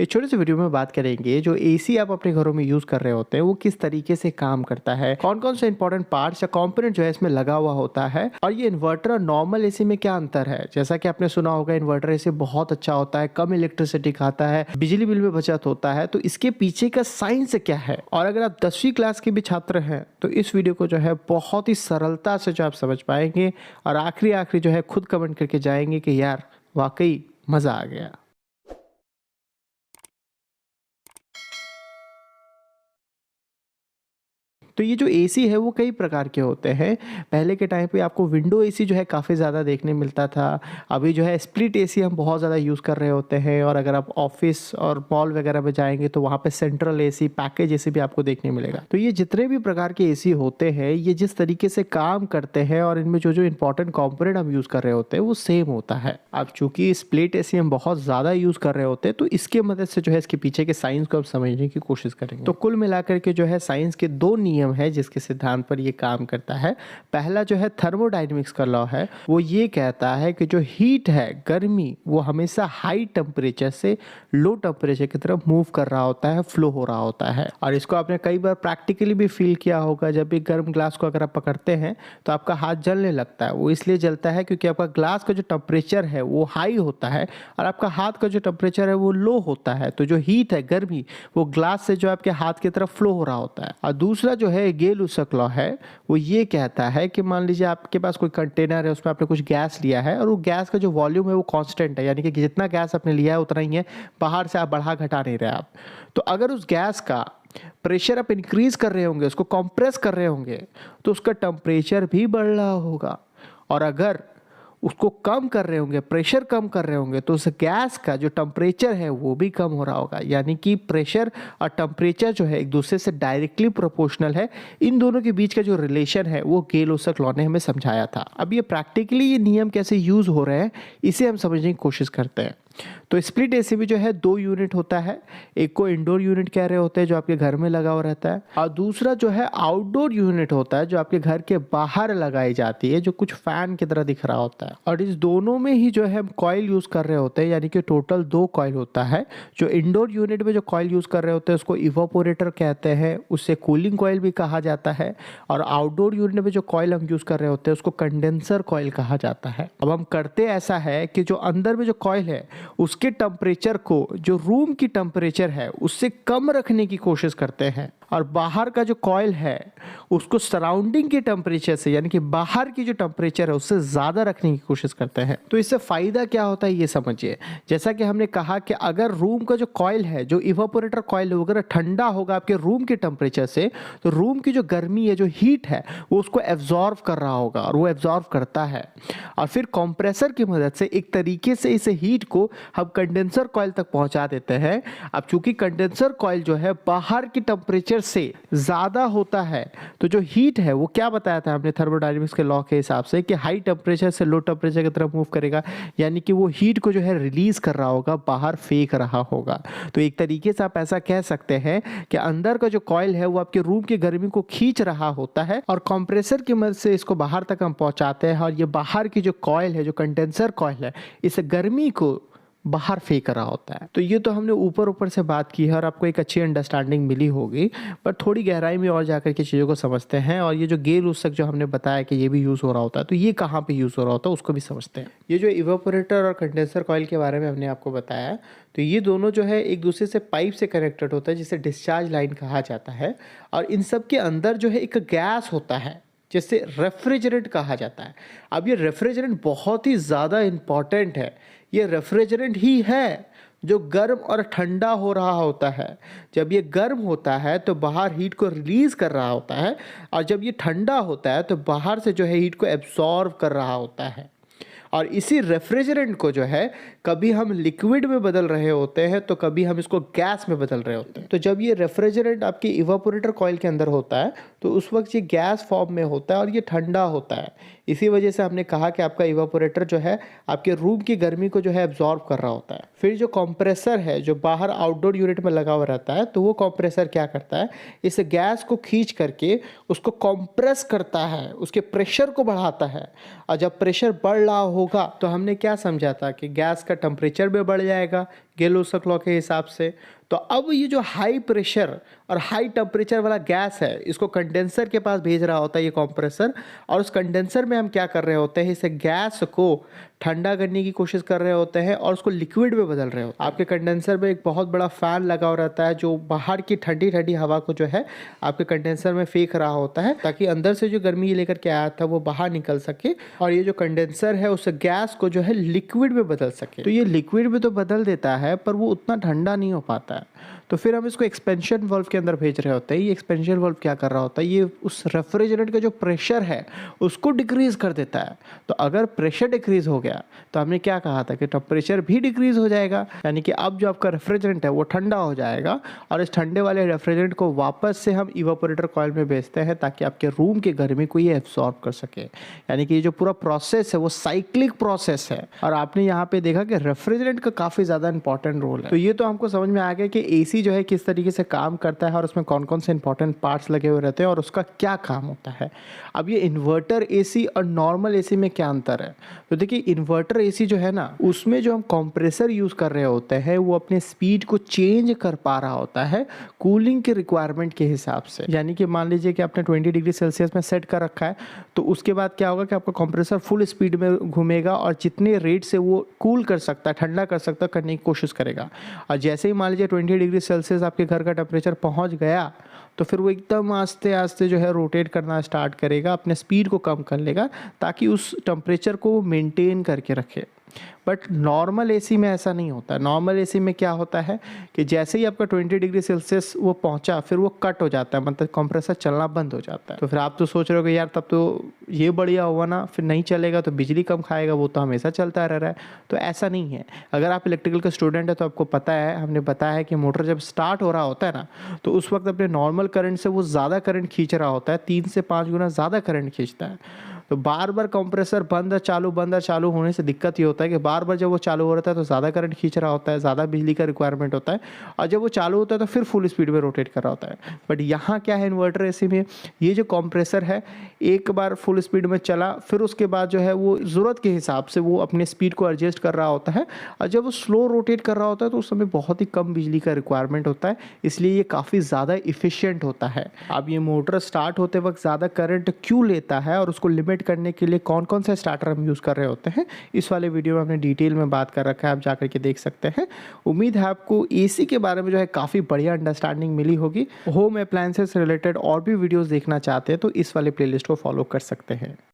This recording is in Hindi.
इस छोटे से वीडियो में बात करेंगे जो एसी आप अपने घरों में यूज़ कर रहे होते हैं वो किस तरीके से काम करता है, कौन कौन से इंपॉर्टेंट पार्ट्स या कंपोनेंट जो है इसमें लगा हुआ होता है और ये इन्वर्टर और नॉर्मल एसी में क्या अंतर है। जैसा कि आपने सुना होगा इन्वर्टर एसी बहुत अच्छा होता है, कम इलेक्ट्रिसिटी खाता है, बिजली बिल में बचत होता है, तो इसके पीछे का साइंस क्या है। और अगर आप 10वीं क्लास के भी छात्र हैं तो इस वीडियो को जो है बहुत ही सरलता से जो आप समझ पाएंगे और आखिरी जो है खुद कमेंट करके जाएंगे कि यार वाकई मज़ा आ गया। तो ये जो एसी है वो कई प्रकार के होते हैं। पहले के टाइम पे आपको विंडो एसी जो है काफ़ी ज़्यादा देखने मिलता था। अभी जो है स्प्लिट एसी हम बहुत ज़्यादा यूज़ कर रहे होते हैं और अगर आप ऑफिस और मॉल वगैरह में जाएंगे तो वहाँ पे सेंट्रल एसी, पैकेज एसी भी आपको देखने मिलेगा। तो ये जितने भी प्रकार के एसी होते हैं ये जिस तरीके से काम करते हैं और इनमें जो जो इंपॉर्टेंट कॉम्पोनेंट हम यूज़ कर रहे होते हैं वो सेम होता है। अब चूंकि स्प्लिट एसी हम बहुत ज़्यादा यूज़ कर रहे होते हैं तो इसके मदद से जो है इसके पीछे के साइंस को हम समझने की कोशिश करेंगे। तो कुल मिलाकर के जो है साइंस के दो नियम है जिसके सिद्धांत पर ये काम करता है। पहला जो है थर्मोडायनेमिक्स का लॉ है, वो ये कहता है कि जो हीट है, गर्मी, वो हमेशा हाई टेम्परेचर से लो टेम्परेचर की तरफ मूव कर रहा होता है, फ्लो हो रहा होता है। और इसको आपने कई बार प्रैक्टिकली भी फील किया होगा। जब भी गर्म ग्लास को अगर आप पकड़ते हैं तो आपका हाथ जलने लगता है। वो इसलिए जलता है क्योंकि आपका ग्लास का जो टेम्परेचर है वो हाई होता है और आपका हाथ का जो टेम्परेचर है वो लो होता है। तो जो हीट है, गर्मी, वो ग्लास से जो आपके हाथ की तरफ फ्लो हो रहा होता है। और दूसरा जो है गेल-लुसाक लॉ है, वो ये कहता है कि मान लीजिए आपके पास कोई कंटेनर है, उसमें आपने कुछ गैस लिया है और वो गैस का जो वॉल्यूम है वो कांस्टेंट है, यानी कि जितना गैस आपने लिया है उतना ही है, बाहर से आप बढ़ा घटा नहीं रहे आप। तो अगर उस गैस का प्रेशर आप इंक्रीज कर रहे होंगे, उसको कंप्रेस कर रहे होंगे, तो उसका टेम्परेचर भी बढ़ रहा होगा। और अगर उसको कम कर रहे होंगे, प्रेशर कम कर रहे होंगे, तो उस गैस का जो टेम्परेचर है वो भी कम हो रहा होगा। यानी कि प्रेशर और टेम्परेचर जो है एक दूसरे से डायरेक्टली प्रोपोर्शनल है। इन दोनों के बीच का जो रिलेशन है वो गेल-लुसाक लॉ ने हमें समझाया था। अब ये प्रैक्टिकली ये नियम कैसे यूज हो रहे हैं इसे हम समझने की कोशिश करते हैं। तो स्प्लिट एसी में जो है 2 यूनिट होता है। एक को इंडोर यूनिट कह रहे होते हैं जो आपके घर में लगा हुआ रहता है, और दूसरा जो है आउटडोर यूनिट होता है जो आपके घर के बाहर लगाई जाती है, जो कुछ फैन की तरह दिख रहा होता है। और इस दोनों में ही जो है हम कॉइल यूज कर रहे होते हैं, यानी कि टोटल 2 कॉइल होता है। जो इंडोर यूनिट में जो कॉइल यूज कर रहे होते हैं उसको इवापोरेटर कहते हैं, उससे कूलिंग कॉइल भी कहा जाता है। और आउटडोर यूनिट में जो कॉइल हम यूज कर रहे होते हैं उसको कंडेंसर कॉइल कहा जाता है। अब हम करते ऐसा है कि जो अंदर में जो कॉइल है उसके टेम्परेचर को जो रूम की टेम्परेचर है उससे कम रखने की कोशिश करते हैं, और बाहर का जो कॉइल है उसको सराउंडिंग के टेम्परेचर से, यानी कि बाहर की जो टेम्परेचर है उससे ज़्यादा रखने की कोशिश करते हैं। तो इससे फ़ायदा क्या होता है ये समझिए। जैसा कि हमने कहा कि अगर रूम का जो कॉइल है, जो इवापोरेटर कॉइल है, अगर ठंडा होगा आपके रूम के टेम्परेचर से, तो रूम की जो गर्मी है, जो हीट है, वो उसको एब्जॉर्व कर रहा होगा, और वो एब्जॉर्व करता है। और फिर कंप्रेसर की मदद से एक तरीके से इस हीट को हम कंडेंसर कॉइल तक पहुंचा देते हैं। अब चूंकि कंडेंसर कॉइल जो है बाहर की टेम्परेचर से ज्यादा होता है, तो जो हीट है वो क्या बताया था हमने थर्मोडायनेमिक्स के लॉ के हिसाब से कि हाई टेम्परेचर से लो टेम्परेचर की तरफ मूव करेगा, यानी कि वो हीट को जो है रिलीज कर रहा होगा, बाहर फेंक रहा होगा। तो एक तरीके से आप ऐसा कह सकते हैं कि अंदर का जो कॉइल है वो आपके रूम की गर्मी को खींच रहा होता है, और कंप्रेसर की मदद से इसको बाहर तक हम पहुंचाते हैं, और ये बाहर की जो कॉइल है, जो कंडेंसर कॉइल है, इस गर्मी को बाहर फेंक रहा होता है। तो ये तो हमने ऊपर ऊपर से बात की है और आपको एक अच्छी अंडरस्टैंडिंग मिली होगी, पर थोड़ी गहराई में और जाकर के चीज़ों को समझते हैं। और ये जो गेल-लुसाक जो हमने बताया कि ये भी यूज़ हो रहा होता है, तो ये कहाँ पे यूज़ हो रहा होता है उसको भी समझते हैं। ये जो इवापोरेटर और कंडेंसर कॉइल के बारे में हमने आपको बताया, तो ये दोनों जो है एक दूसरे से पाइप से कनेक्टेड होता है जिसे डिस्चार्ज लाइन कहा जाता है। और इन सब के अंदर जो है एक गैस होता है जिसे रेफ्रिजरेंट कहा जाता है। अब ये रेफ्रिजरेंट बहुत ही ज़्यादा इम्पॉर्टेंट है। ये रेफ्रिजरेंट ही है जो गर्म और ठंडा हो रहा होता है। जब ये गर्म होता है तो बाहर हीट को रिलीज़ कर रहा होता है, और जब ये ठंडा होता है तो बाहर से जो है हीट को एब्जॉर्व कर रहा होता है। और इसी रेफ्रिजरेंट को जो है कभी हम लिक्विड में बदल रहे होते हैं तो कभी हम इसको गैस में बदल रहे होते हैं। तो जब ये रेफ्रिजरेंट आपके इवापोरेटर कॉइल के अंदर होता है तो उस वक्त ये गैस फॉर्म में होता है और ये ठंडा होता है। इसी वजह से हमने कहा कि आपका इवापोरेटर जो है आपके रूम की गर्मी को जो है एब्जॉर्ब कर रहा होता है। फिर जो कंप्रेसर है जो बाहर आउटडोर यूनिट में लगा हुआ रहता है, तो वो कंप्रेसर क्या करता है, इस गैस को खींच करके उसको कंप्रेस करता है, उसके प्रेशर को बढ़ाता है। और जब प्रेशर बढ़ रहा होगा तो हमने क्या समझा था कि गैस का टेम्परेचर भी बढ़ जाएगा, गेलोसक लॉ के हिसाब से। तो अब ये जो हाई प्रेशर और हाई टेम्परेचर वाला गैस है, इसको कंडेंसर के पास भेज रहा होता है ये कंप्रेसर, और उस कंडेंसर में हम क्या कर रहे होते हैं, इस गैस को ठंडा करने की कोशिश कर रहे होते हैं और उसको लिक्विड में बदल रहे होते हैं। आपके कंडेंसर में एक बहुत बड़ा फैन लगा हुआ रहता है जो बाहर की ठंडी ठंडी हवा को जो है आपके कंडेंसर में फेंक रहा होता है, ताकि अंदर से जो गर्मी लेकर के आया था वो बाहर निकल सके और ये जो कंडेंसर है उस गैस को जो है लिक्विड में बदल सके। तो ये लिक्विड में तो बदल देता है पर वो उतना ठंडा नहीं हो पाता है। तो फिर हम इसको एक्सपेंशन वाल्व के अंदर भेज रहे होते हैं। ये एक्सपेंशन वाल्व क्या कर रहा होता है, ये उस रेफ्रिजरेंट का जो प्रेशर है उसको डिक्रीज कर देता है। तो अगर प्रेशर डिक्रीज हो गया तो हमने क्या कहा था कि टेम्परेचर भी डिक्रीज हो जाएगा, यानी कि अब जो आपका रेफ्रिजरेंट है वो ठंडा हो जाएगा और इस ठंडे वाले रेफ्रिजरेंट को वापस से हम इवापोरेटर कॉइल में भेजते हैं ताकि आपके रूम की गर्मी को ये एब्सॉर्ब कर सके। यानी कि ये जो पूरा प्रोसेस है वो साइक्लिक प्रोसेस है। और आपने यहाँ पे देखा कि रेफ्रिजरेंट का काफ़ी ज़्यादा इंपॉर्टेंट रोल है। तो ये तो हमको समझ में आ गया कि एसी जो है किस तरीके से काम करता है और उसमें कौन कौन से इंपॉर्टेंट पार्ट्स लगे हुए रहते हैं और उसका क्या काम होता है। अब ये इन्वर्टर एसी और नॉर्मल एसी में क्या अंतर है, तो देखिए इन्वर्टर एसी जो है ना उसमें जो हम कंप्रेसर यूज़ कर रहे होते हैं वो अपने स्पीड को चेंज कर पा रहा होता है कूलिंग के रिक्वायरमेंट के हिसाब से। यानी कि मान लीजिए कि आपने 20 डिग्री सेल्सियस में सेट कर रखा है, तो उसके बाद क्या होगा कि आपका कंप्रेसर फुल स्पीड में घूमेगा और जितने रेट से वो कूल कर सकता है, ठंडा कर सकता है, करने की कोशिश करेगा। और जैसे ही मान लीजिए 20 डिग्री सेल्सियस आपके घर का टेम्परेचर पहुंच गया तो फिर वो एकदम आस्ते आस्ते जो है रोटेट करना स्टार्ट करेगा, अपने स्पीड को कम कर लेगा ताकि उस टेम्परेचर को मेंटेन करके रखे। बट नॉर्मल एसी में ऐसा नहीं होता। नॉर्मल एसी में क्या होता है कि जैसे ही आपका 20 डिग्री सेल्सियस वो पहुंचा फिर वो कट हो जाता है, मतलब कंप्रेसर चलना बंद हो जाता है। तो फिर आप तो सोच रहे हो कि यार तब तो ये बढ़िया हुआ ना, फिर नहीं चलेगा तो बिजली कम खाएगा, वो तो हमेशा चलता रह रहा है। तो ऐसा नहीं है। अगर आप इलेक्ट्रिकल का स्टूडेंट है तो आपको पता है, हमने बताया है कि मोटर जब स्टार्ट हो रहा होता है ना तो उस वक्त अपने नॉर्मल करंट से वो ज़्यादा करंट खींच रहा होता है, 3 से 5 गुना ज़्यादा करंट खींचता है। तो बार बार कंप्रेसर बंद चालू होने से दिक्कत ये होता है कि बार बार जब वो चालू हो रहा है तो ज़्यादा करंट खींच रहा होता है, ज़्यादा बिजली का रिक्वायरमेंट होता है, और जब वो चालू होता है तो फिर फुल स्पीड में रोटेट कर रहा होता है। बट यहाँ क्या है इन्वर्टर एसी में, ये जो कंप्रेसर है एक बार फुल स्पीड में चला, फिर उसके बाद जो है वो ज़रूरत के हिसाब से वो अपने स्पीड को एडजस्ट कर रहा होता है, और जब वो स्लो रोटेट कर रहा होता है तो उस समय बहुत ही कम बिजली का रिक्वायरमेंट होता है, इसलिए ये काफ़ी ज़्यादा इफिशियंट होता है। अब ये मोटर स्टार्ट होते वक्त ज़्यादा करंट क्यों लेता है और उसको लिमिट करने के लिए कौन कौन से स्टार्टर हम यूज़ कर रहे होते हैं, इस वाले वीडियो में हमने डिटेल में बात कर रखा है, आप जाकर के देख सकते हैं। उम्मीद है आपको एसी के बारे में जो है काफ़ी बढ़िया अंडरस्टैंडिंग मिली होगी। होम अप्लायंसेस से रिलेटेड और भी वीडियोस देखना चाहते हैं तो इस वाले प्लेलिस्ट को फॉलो कर सकते हैं।